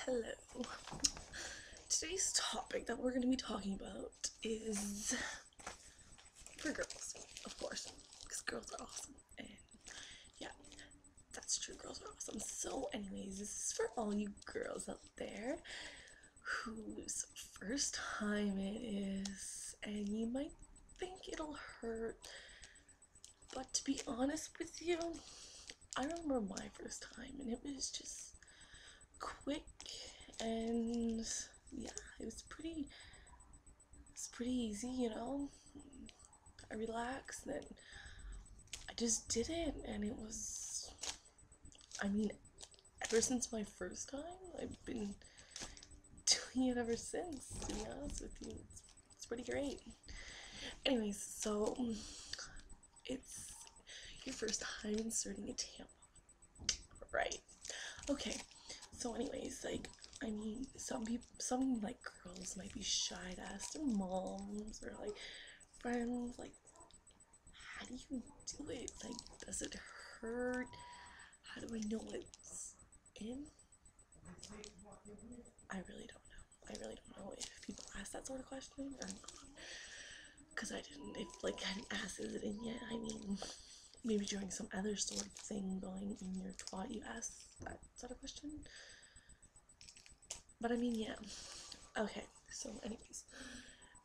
Hello. Today's topic that we're going to be talking about is for girls, of course, because girls are awesome. And yeah, that's true, girls are awesome. So anyways, this is for all you girls out there whose first time it is, and you might think it'll hurt, but to be honest with you, I remember my first time and it was just quick, and yeah, it was pretty easy, you know. I relaxed and I just did it, and it was, I mean, ever since my first time, I've been doing it ever since, to be honest with you. It's pretty great. Anyways, so it's your first time inserting a tampon, right? Okay, so anyways, like, I mean, some like girls might be shy to ask their moms or like friends, like, how do you do it? Like, does it hurt? How do I know it's in? I really don't know. I really don't know if people ask that sort of question or not, because I didn't. If like I didn't ask, is it in yet? I mean, maybe during some other sort of thing going in your twat, you ask that sort of question. But I mean, yeah. Okay, so anyways,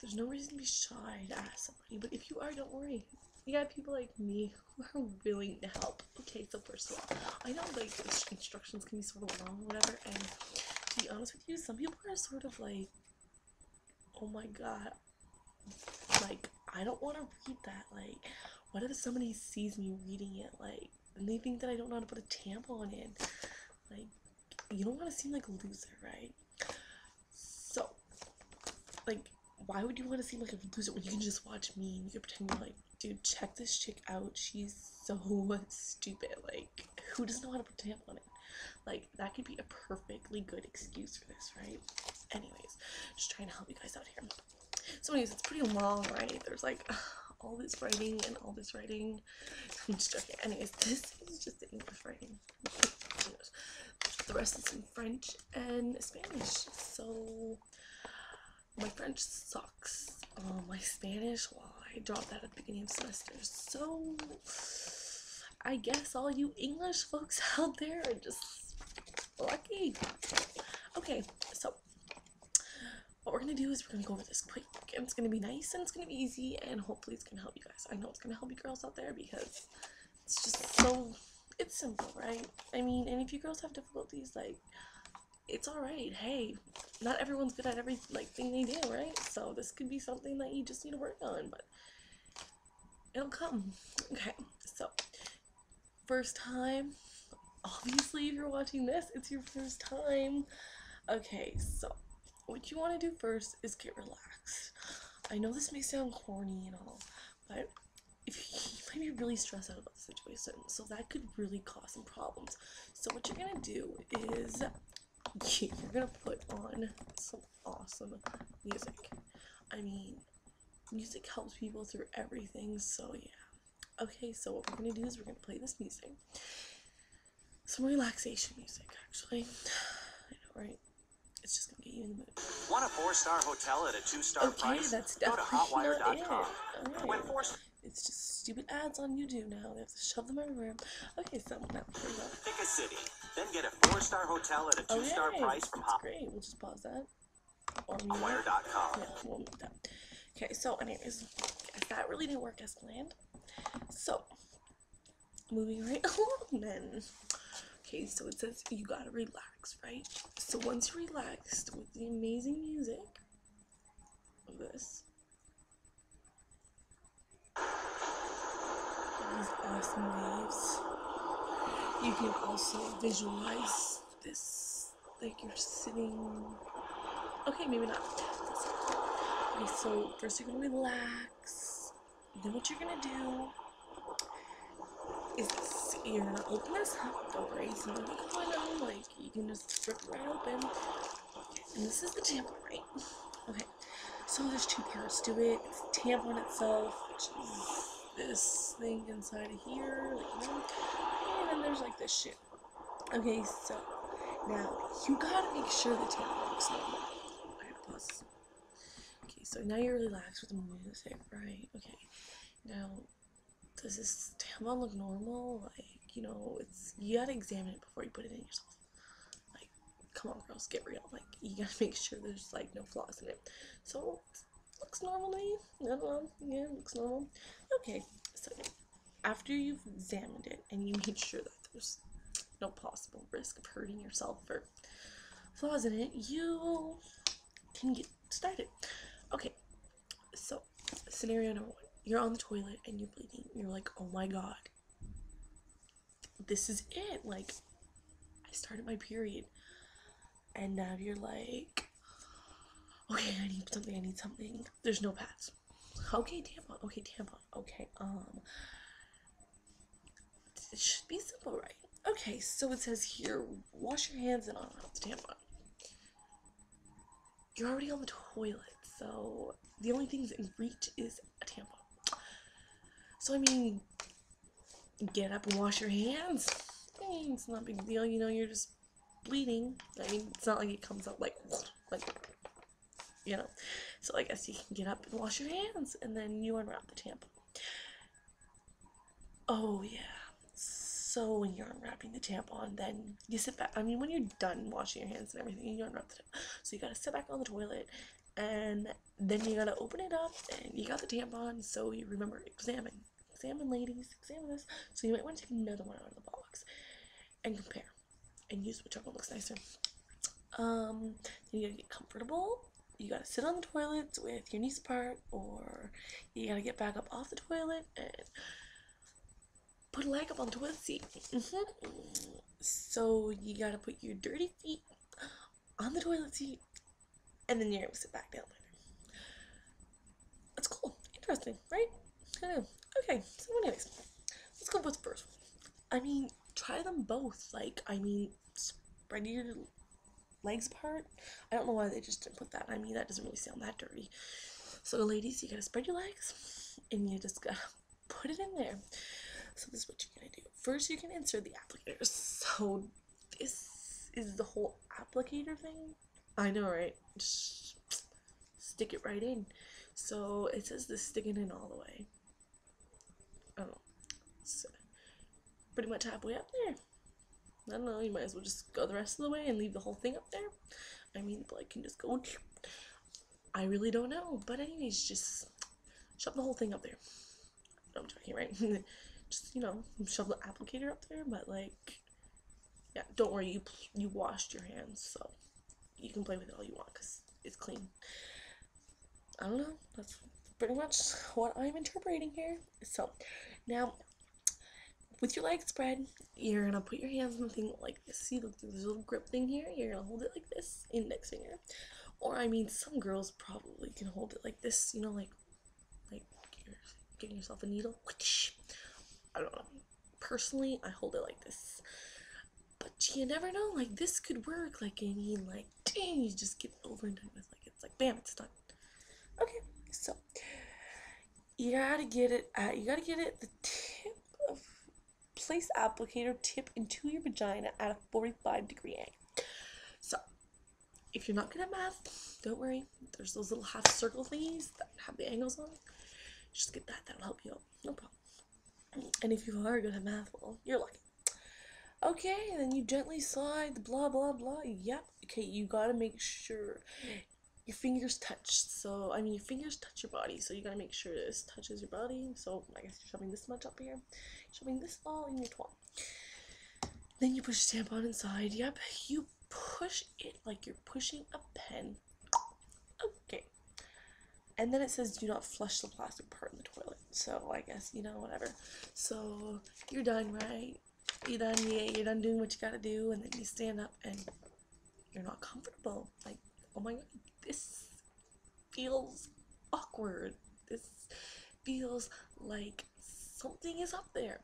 there's no reason to be shy to ask somebody, but if you are, don't worry. You got people like me who are willing to help. Okay, so first of all, I know like the instructions can be sort of long or whatever, and to be honest with you, some people are sort of like, oh my god, like, I don't want to read that. Like, what if somebody sees me reading it, like, and they think that I don't know how to put a tampon in? Like, you don't want to seem like a loser, right? So, like, why would you want to seem like a loser when you can just watch me and you can pretend you're like, dude, check this chick out, she's so stupid. Like, who doesn't know how to put a tampon in? Like, that could be a perfectly good excuse for this, right? Anyways, just trying to help you guys out here. So anyways, it's pretty long, right? There's like all this writing and all this writing. I'm just joking. Anyways, this is just the English writing. The rest is in French and Spanish. So my French sucks. My Spanish, well, I dropped that at the beginning of the semester. So I guess all you English folks out there are just lucky. Okay, so what we're gonna do is we're gonna go over this quick, and it's gonna be nice and it's gonna be easy, and hopefully it's gonna help you guys. I know it's gonna help you girls out there because it's just so, it's simple, right? I mean, and if you girls have difficulties, like, it's alright. Hey, not everyone's good at every like thing they do, right? So this could be something that you just need to work on, but it'll come. Okay, so first time, obviously if you're watching this, it's your first time. Okay, so what you want to do first is get relaxed. I know this may sound corny and all, but if you might be really stressed out about the situation, so that could really cause some problems. So what you're gonna do is you're gonna put on some awesome music. I mean, music helps people through everything, so yeah. Okay, so what we're gonna do is we're gonna play this music. Some relaxation music, actually. I know, right? It's just gonna get you in the mood. Want a 4-star hotel at a 2-star price? Okay, that's Go to definitely not it. hotwire.com. Alright. It's just stupid ads on YouTube now. They have to shove them everywhere. Okay, so now here we go. Pick a city, then get a 4-star hotel at a 2-star price from That's great. We'll just pause that. Or hotwire.com. yeah, we'll mute that. Okay, so anyways, that really didn't work as planned. So moving right along then. Okay, so it says you gotta relax, right? So once you're relaxed with the amazing music of this, these awesome waves, you can also visualize this like you're sitting. Okay, maybe not. Okay, so first you're gonna relax. Then what you're gonna do is this. You're gonna open this up. Don't worry, it's not gonna go on. Like, you can just rip it right open. And this is the tampon, right? Okay, so there's two parts to it. It's the tampon itself, which is this thing inside of here, like, you know, and then there's like this shit. Okay, so Now, you gotta make sure the tampon looks normal. I gotta pause. Okay, so now you're relaxed with the music, right? Okay. Now, does this tampon look normal? Like, you gotta examine it before you put it in yourself. Like, come on, girls, get real. Like, you gotta make sure there's, like, no flaws in it. So, looks normal to me. I don't know. Yeah, it looks normal. Okay, so after you've examined it and you made sure that there's no possible risk of hurting yourself or flaws in it, you can get started. Okay, so scenario number one, you're on the toilet and you're bleeding. You're like, oh my god, this is it. Like, I started my period. And now you're like, okay, I need something. There's no pads. Okay, tampon. Okay, tampon. Okay, it should be simple, right? Okay, so it says here, wash your hands and on the tampon. You're already on the toilet, so the only thing in reach is a tampon. So, I mean, get up and wash your hands. I mean, it's not a big deal, you're just bleeding. I mean, it's not like it comes out like, So I guess you can get up and wash your hands, and then you unwrap the tampon. Oh, yeah. So when you're unwrapping the tampon, then you sit back. I mean, when you're done washing your hands and everything, you unwrap the tampon. So you gotta sit back on the toilet, and then you gotta open it up, and you got the tampon. So you remember, examine, ladies, examine this. So you might want to take another one out of the box and compare, and use whichever one looks nicer. Then you gotta get comfortable. You gotta sit on the toilet with your knees apart, or you gotta get back up off the toilet and put a leg up on the toilet seat. So you gotta put your dirty feet on the toilet seat, and then you're able to sit back down later. That's cool. Interesting, right? Okay, so anyways, let's go with the first one. I mean, try them both. Like, spread your legs apart. I don't know why they just didn't put that. I mean, that doesn't really sound that dirty. So ladies, you gotta spread your legs, and you just gotta put it in there. So this is what you're gonna do. First, you can insert the applicator. So this is the whole applicator thing. I know, right? Just stick it right in. So it says this sticking in all the way. Oh, so pretty much halfway up there. I don't know, you might as well just go the rest of the way and leave the whole thing up there. I mean, the blood can just go. I really don't know. But anyways, just shove the whole thing up there. I'm joking, right? Just, shove the applicator up there. But, like, yeah, don't worry. You washed your hands, so you can play with it all you want because it's clean. I don't know. That's pretty much what I'm interpreting here. So, now, with your legs spread, you're gonna put your hands on the thing like this. See, look, there's a little grip thing here. You're gonna hold it like this, index finger. Or, I mean, some girls probably can hold it like this, like you're giving yourself a needle. I don't know. Personally, I hold it like this. But you never know, like, this could work. Like, I mean, like, dang, you just get over and done with. Like, it's like, bam, it's done. Okay, so you gotta get it the tip of place applicator tip into your vagina at a 45-degree angle. So if you're not good at math, don't worry. There's those little half circle thingies that have the angles on. Just get that. That'll help you out. No problem. And if you are good at math, well, you're lucky. Okay, then you gently slide the blah blah blah. Yep. Okay, you gotta make sure your fingers touch. So, I mean, your fingers touch your body. So you gotta make sure this touches your body. So, I guess you're shoving this much up here. Shoving this all in your twat. Then you push the tampon inside. Yep. You push it like you're pushing a pen. Okay. And then it says do not flush the plastic part in the toilet. So, I guess, whatever. So, you're done, right? You're done, yeah, you're done doing what you gotta do. And then you stand up and you're not comfortable. Like, oh my god, this feels awkward. This feels like something is up there.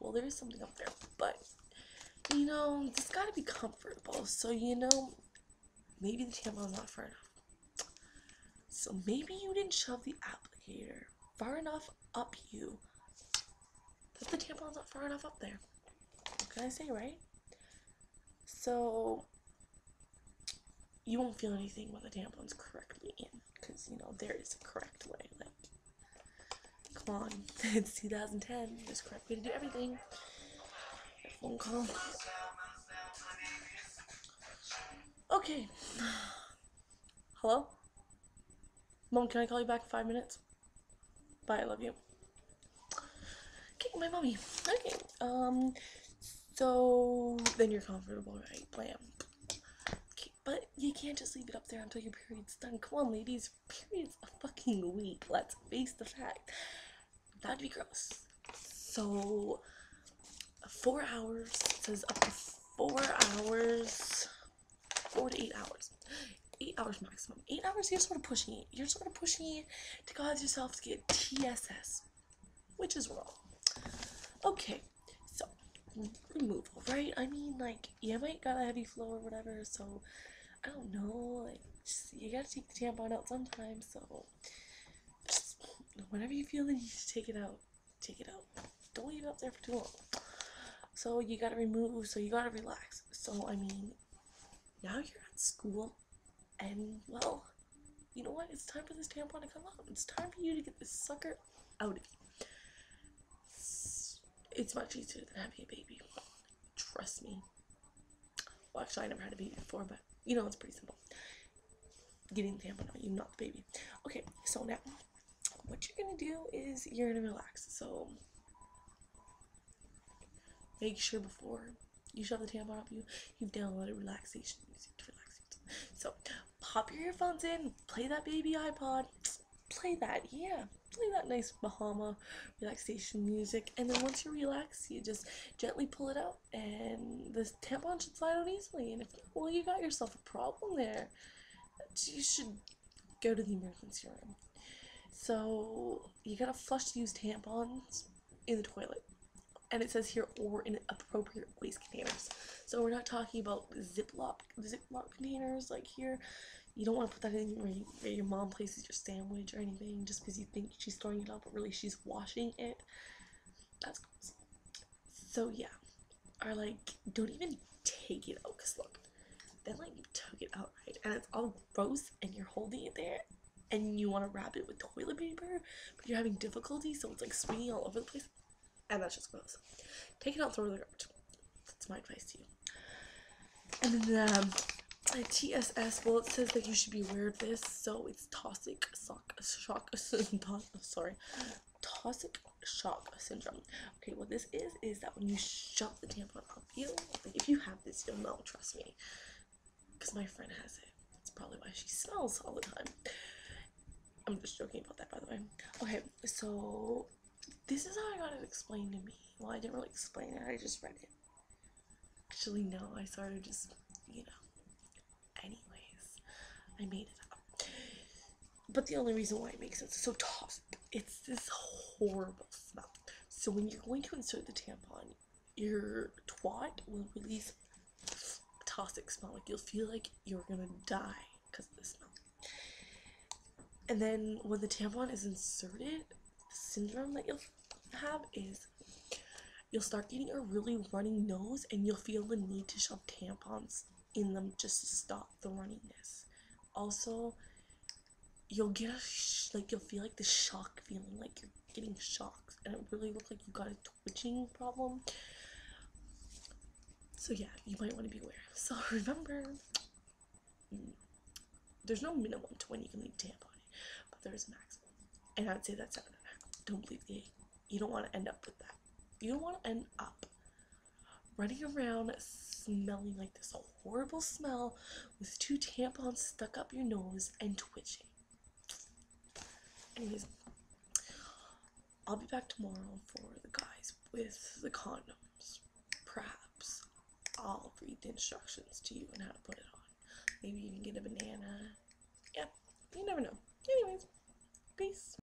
Well, there is something up there, but it's gotta be comfortable. So maybe the tampon's not far enough. So maybe you didn't shove the applicator far enough up you that the tampon's not far enough up there. What can I say, right? So you won't feel anything when the tampon's correctly in, because, you know, there is a correct way. Like, come on, it's 2010, there's a correct way to do everything. Phone call. Okay. Hello? Mom, can I call you back in 5 minutes? Bye, I love you. Okay, my mommy. Okay, so then you're comfortable, right? Blam. Okay, but you can't just leave it up there until your period's done. Come on, ladies, period's a fucking week. Let's face the fact. That'd be gross. So, 4 hours, it says up to 4 hours, 4 to 8 hours. 8 hours maximum. 8 hours, you're sort of pushing it. You're sort of pushing it to cause yourself to get TSS, which is wrong. Okay, so removal, right? I mean, like, you might got a heavy flow or whatever, so I don't know, like, just, you gotta take the tampon out sometime, so just whenever you feel the need to take it out, take it out. Don't leave it up there for too long. So you gotta remove, so you gotta relax. So, I mean, now you're at school, and, well, you know what? It's time for this tampon to come out. It's time for you to get this sucker out of you. It's much easier than having a baby. Trust me. Well, actually, I never had a baby before, but, you know, it's pretty simple. Getting the tampon out, you, not the baby. Okay, so now, what you're gonna do is you're gonna relax. So, make sure before you shove the tampon up you've downloaded relaxation music to relax yourself. So, pop your earphones in, play that baby iPod, play that, yeah. Play that nice Bahama relaxation music, and then once you're relaxed, you just gently pull it out, and the tampon should slide out easily. And if not, well, you got yourself a problem there. You should go to the emergency room. So you gotta flush used tampons in the toilet, and it says here, or in appropriate waste containers. So we're not talking about Ziploc containers like here. You don't want to put that in where your mom places your sandwich or anything just because you think she's throwing it out, but really she's washing it. That's gross. So yeah, or like, don't even take it out, because look, then like you took it out, right, and it's all gross and you're holding it there and you want to wrap it with toilet paper, but you're having difficulty, so it's like swinging all over the place, and that's just gross. Take it out, throw it in the garbage. That's my advice to you. And then TSS, well, it says that you should be aware of this. So it's toxic shock syndrome. Okay, what this is that when you shove the tampon up you, like, if you have this, you'll know, trust me, because my friend has it. It's probably why she smells all the time. I'm just joking about that, by the way. Okay, so this is how I got it explained to me. Well, I didn't really explain it, I just read it. Actually, no, I sort of just, you know. Anyways, I made it up. But the only reason why it makes sense is so toxic. It's this horrible smell. So when you're going to insert the tampon, your twat will release a toxic smell. Like, you'll feel like you're gonna die because of the smell. And then when the tampon is inserted, the syndrome that you'll have is you'll start getting a really runny nose, and you'll feel the need to shove tampons in them just to stop the runniness. Also, you'll get you'll feel like the shock feeling, like you're getting shocked, and it really looks like you got a twitching problem. So yeah, you might want to be aware. So remember, there's no minimum to when you can leave a tampon in, but there is a maximum, and I'd say that's 7.5. Don't believe the 8. You don't want to end up with that. You don't want to end up running around smelling like this horrible smell with 2 tampons stuck up your nose and twitching. Anyways, I'll be back tomorrow for the guys with the condoms. Perhaps I'll read the instructions to you on how to put it on. Maybe even get a banana. Yeah, you never know. Anyways, peace.